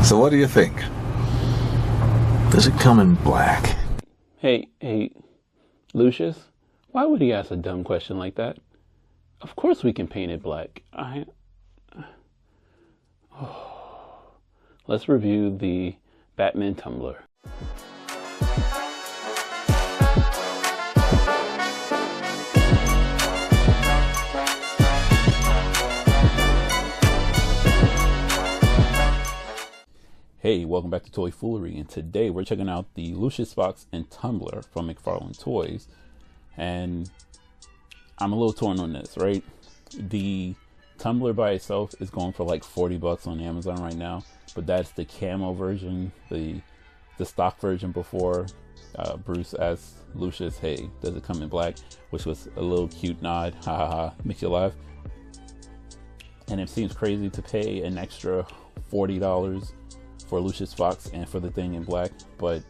So what do you think? Does it come in black? Hey, Lucious, why would he ask a dumb question like that? Of course we can paint it black. Let's review the Batman Tumbler. Hey, welcome back to Toy Foolery, and today we're checking out the Luscious box and Tumbler from McFarlane Toys. And I'm a little torn on this, right? The Tumbler by itself is going for like 40 bucks on Amazon right now, but that's the camo version. The stock version before Bruce asked Lucious, hey, does it come in black? Which was a little cute nod, ha ha ha, makes you laugh. And it seems crazy to pay an extra $40 for Luscious Fox and for the thing in black, but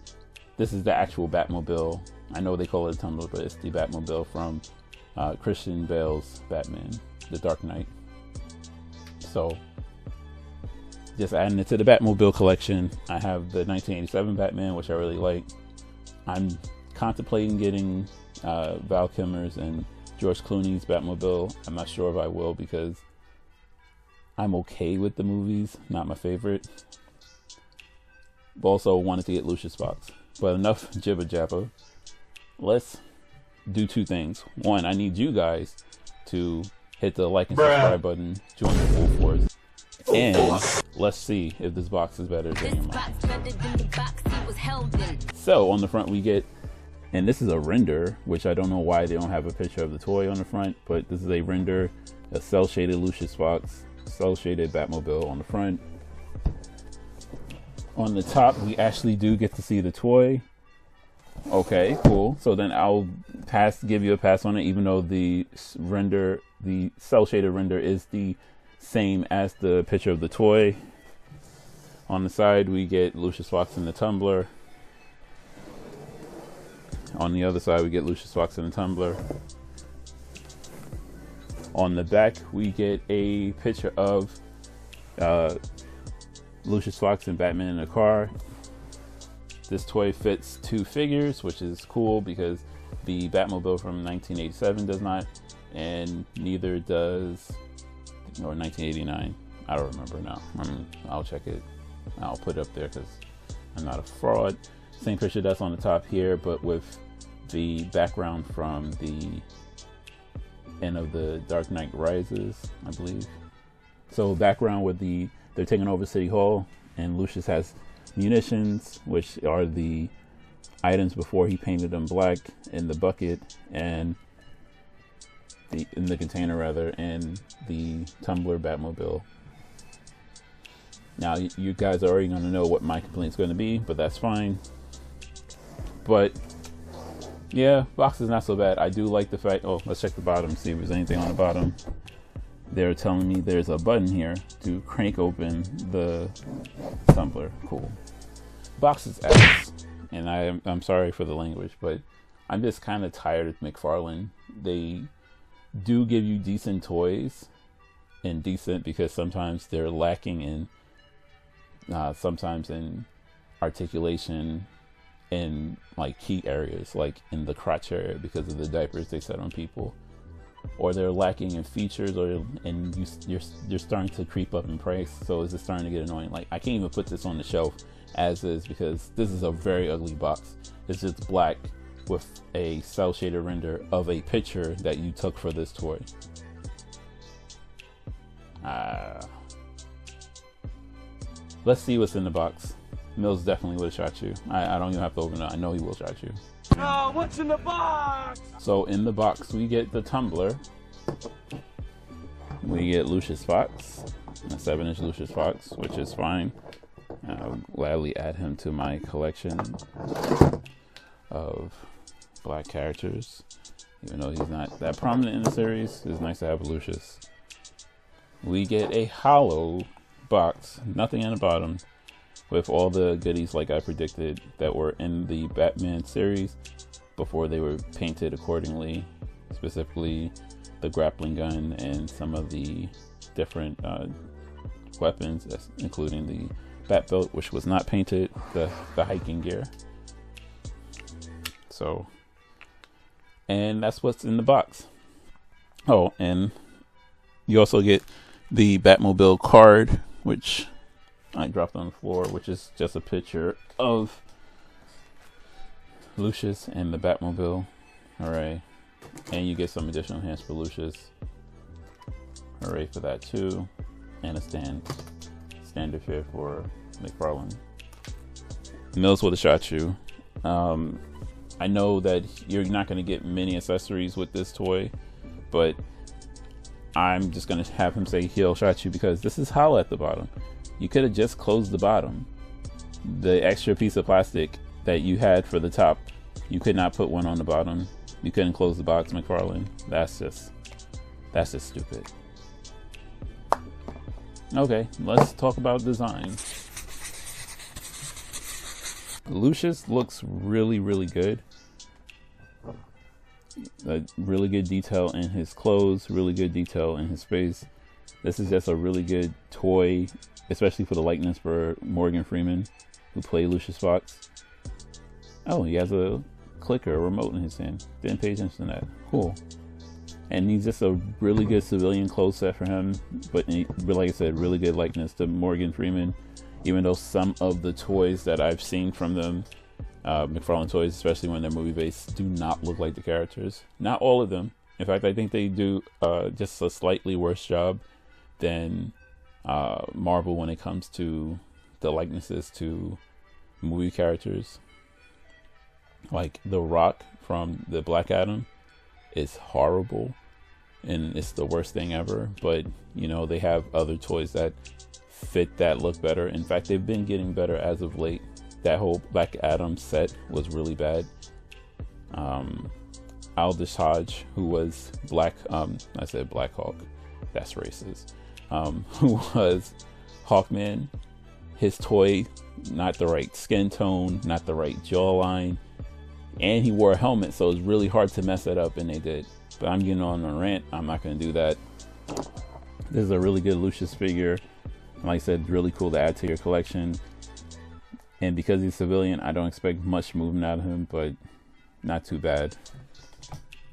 this is the actual Batmobile. I know they call it a Tumbler, but it's the Batmobile from Christian Bale's Batman, The Dark Knight. So just adding it to the Batmobile collection. I have the 1987 Batman, which I really like. I'm contemplating getting Val Kilmer's and George Clooney's Batmobile. I'm not sure if I will because I'm okay with the movies, not my favorite. Also wanted to get Luscious Fox, but enough jibber jabber. Let's do two things. One, I need you guys to hit the like and subscribe button, join the full force, and let's see if this box is better than your mind. So on the front we get, and this is a render, which I don't know why they don't have a picture of the toy on the front, but this is a render, a cell shaded Luscious Fox, cell shaded Batmobile on the front. On the top, we actually do get to see the toy. Okay, cool. So then I'll give you a pass on it, even though the render, the cell shaded render is the same as the picture of the toy. On the side, we get Luscious Fox and the Tumbler. On the other side, we get Luscious Fox and the Tumbler. On the back, we get a picture of Luscious Fox and Batman in a car. This toy fits two figures, which is cool because the Batmobile from 1987 does not, and neither does, or 1989. I don't remember now. I'll check it. I'll put it up there because I'm not a fraud. Same picture that's on the top here, but with the background from the end of the Dark Knight Rises, I believe. So background with they're taking over City Hall, and Lucious has munitions, which are the items before he painted them black, in the bucket and in the container rather, and the Tumbler Batmobile. Now you guys are already going to know what my complaint is going to be, but that's fine. But yeah, box is not so bad. I do like the fact, let's check the bottom, see if there's anything on the bottom. They're telling me there's a button here to crank open the Tumbler. Cool. Box is ass, and I'm sorry for the language, but I'm just kind of tired of McFarlane. They do give you decent toys, and decent because sometimes they're lacking in, sometimes in articulation in like key areas, like in the crotch area because of the diapers they set on people. Or they're lacking in features, and you're starting to creep up in price, so it's just starting to get annoying. Like, I can't even put this on the shelf as is because this is a very ugly box. It's just black with a cell shaded render of a picture that you took for this toy. Let's see what's in the box. Mills definitely would have shot you. I don't even have to open it. I know he will shot you. Oh, what's in the box? So in the box we get the Tumbler, we get Luscious Fox, a 7-inch Luscious Fox, which is fine. I'll gladly add him to my collection of black characters, even though he's not that prominent in the series. It's nice to have Luscious. We get a hollow box, nothing in the bottom, with all the goodies like I predicted that were in the Batman series before they were painted accordingly, specifically the grappling gun and some of the different weapons, including the bat belt, which was not painted, the hiking gear. So, and that's what's in the box. Oh, and you also get the Batmobile card, which I dropped on the floor, which is just a picture of Luscious and the Batmobile. Alright. And you get some additional hands for Luscious. Hooray for that too. And a standard here for McFarlane. Mills would have shot you. I know that you're not going to get many accessories with this toy, but I'm just going to have him say he'll shot you because this is hollow at the bottom. You could have just closed the bottom. The extra piece of plastic that you had for the top, you could not put one on the bottom. You couldn't close the box, McFarlane. That's just stupid. Okay, let's talk about design. Luscious looks really, really good. Really good detail in his clothes, really good detail in his face. This is just a really good toy, especially for the likeness for Morgan Freeman, who played Luscious Fox. Oh, he has a clicker, a remote in his hand. Didn't pay attention to that. Cool. And he's just a really good civilian clothes set for him. But like I said, really good likeness to Morgan Freeman. Even though some of the toys that I've seen from them, McFarlane toys, especially when they're movie based, do not look like the characters. Not all of them. In fact, I think they do just a slightly worse job than Marvel when it comes to the likenesses to movie characters. Like The Rock from the Black Adam is horrible and it's the worst thing ever, but you know, they have other toys that fit that look better. In fact, they've been getting better as of late. That whole Black Adam set was really bad. Aldous Hodge, who was Black Hawk, that's racist, who was Hawkman, his toy, not the right skin tone, not the right jawline, and he wore a helmet, so it's really hard to mess that up, and they did. But I'm getting on a rant. I'm not going to do that. This is a really good Luscious figure. Like I said, really cool to add to your collection. And because he's civilian, I don't expect much movement out of him, but not too bad.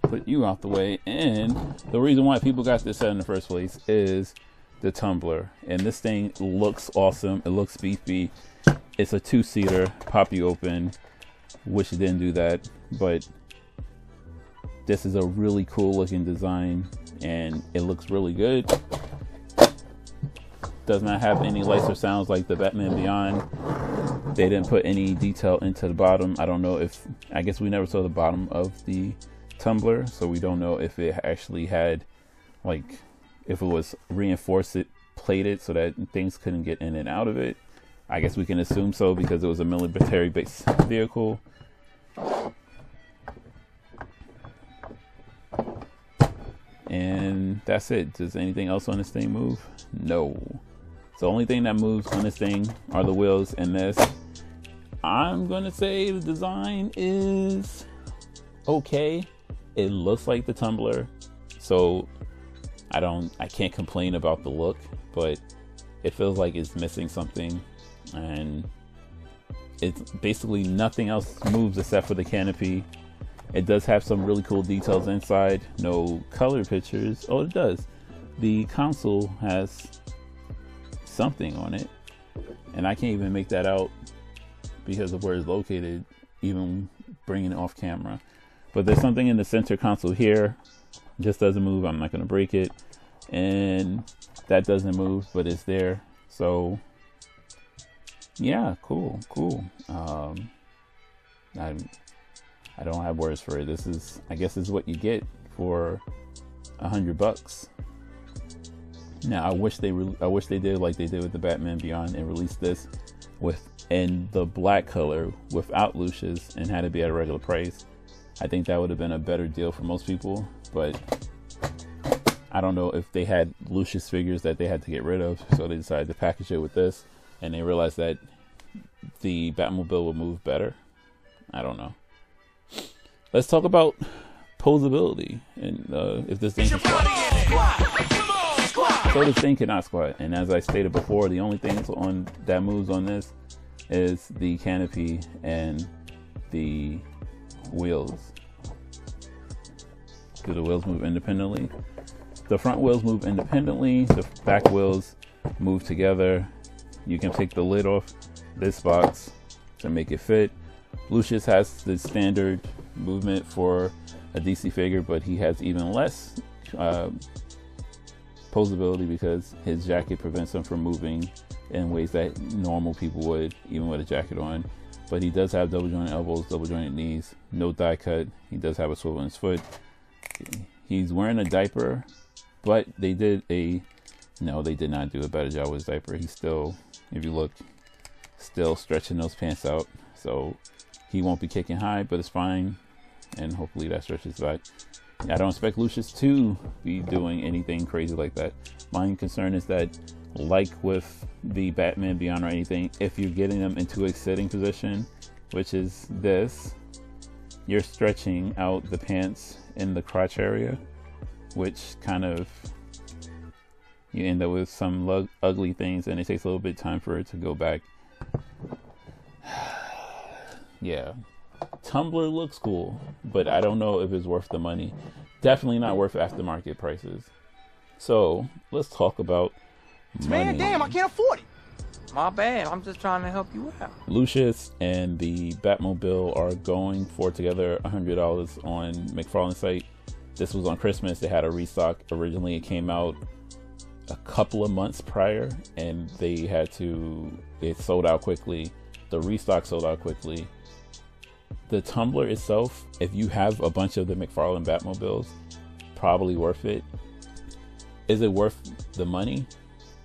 Put you out the way. And the reason why people got this set in the first place is the Tumbler. And this thing looks awesome. It looks beefy. It's a two-seater. Pop you open. Wish it didn't do that, but this is a really cool looking design and it looks really good. Does not have any lights or sounds like the Batman Beyond. They didn't put any detail into the bottom. I don't know if, I guess we never saw the bottom of the Tumbler, so we don't know if it actually had, like, if it was reinforced plated so that things couldn't get in and out of it. I guess we can assume so because it was a military based vehicle. And that's it. Does anything else on this thing move? No. So the only thing that moves on this thing are the wheels and this. I'm gonna say the design is okay. It looks like the Tumbler, so I can't complain about the look, but it feels like it's missing something, and it's basically nothing else moves except for the canopy. It does have some really cool details inside. No color pictures. Oh, it does. The console has something on it, and I can't even make that out because of where it's located, even bringing it off camera. But there's something in the center console here. It just doesn't move. I'm not going to break it. And that doesn't move, but it's there. So yeah, cool. I don't have words for it. This is, I guess, is what you get for $100. Now, I wish they did like they did with the Batman Beyond and released this in the black color without Luscious and had it be at a regular price. I think that would have been a better deal for most people, but I don't know if they had Luscious figures that they had to get rid of, so they decided to package it with this, and they realized that the Batmobile would move better. I don't know. Let's talk about posability and if this thing can So this thing cannot squat. And as I stated before, the only things on that moves on this is the canopy and the wheels. Do the wheels move independently? The front wheels move independently. The back wheels move together. You can take the lid off this box to make it fit. Luscious has the standard movement for a DC figure, but he has even less posability because his jacket prevents him from moving in ways that normal people would, even with a jacket on. But he does have double jointed elbows, double jointed knees, no die cut. He does have a swivel in his foot. He's wearing a diaper, but they did not do a better job with his diaper. He's still, if you look, still stretching those pants out. So he won't be kicking high, but it's fine. And hopefully that stretches back. I don't expect Luscious to be doing anything crazy like that. My concern is that, like with the Batman Beyond or anything, if you're getting them into a sitting position, which is this, you're stretching out the pants in the crotch area, which kind of, you end up with some ugly things, and it takes a little bit of time for it to go back. Yeah, Tumbler looks cool, but I don't know if it's worth the money. Definitely not worth aftermarket prices. So let's talk about money. Man, damn, I can't afford it. My bad. I'm just trying to help you out. Luscious and the Batmobile are going for together $100 on McFarlane's site. This was on Christmas. They had a restock. Originally, it came out a couple of months prior, and it sold out quickly. The restock sold out quickly. The Tumbler itself, if you have a bunch of the McFarlane Batmobiles, probably worth it. Is it worth the money?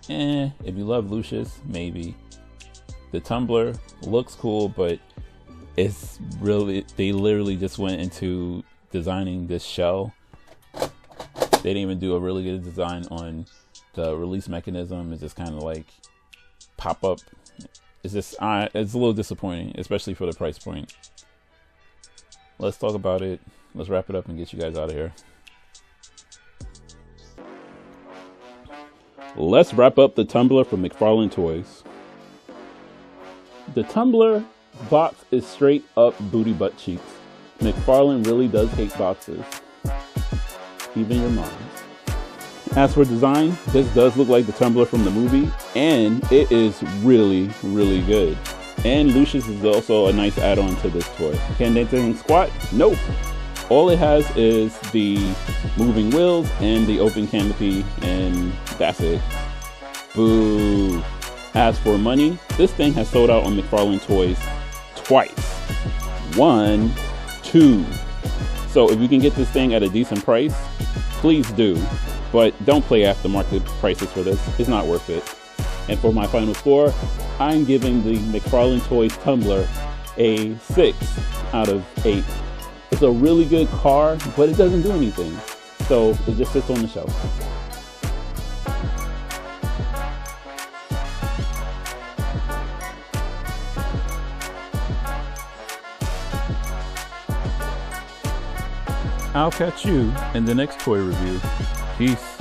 If you love Luscious, maybe. The Tumbler looks cool, but it's really, they literally just went into designing this shell. They didn't even do a really good design on the release mechanism. It's just kind of like pop up. It's just, it's a little disappointing, especially for the price point. Let's talk about it. Let's wrap it up and get you guys out of here. Let's wrap up the Tumbler from McFarlane Toys. The Tumbler box is straight up booty butt cheeks. McFarlane really does hate boxes. Even your mom's. As for design, this does look like the Tumbler from the movie, and it is really, really good. And Luscious is also a nice add-on to this toy. Can that thing squat? Nope. All it has is the moving wheels and the open canopy, and that's it. Boo. As for money, this thing has sold out on McFarlane Toys twice. 1, 2. So if you can get this thing at a decent price, please do. But don't play aftermarket prices for this. It's not worth it. And for my final score, I'm giving the McFarlane Toys Tumbler a 6 out of 8. It's a really good car, but it doesn't do anything. So it just sits on the shelf. I'll catch you in the next toy review. Peace.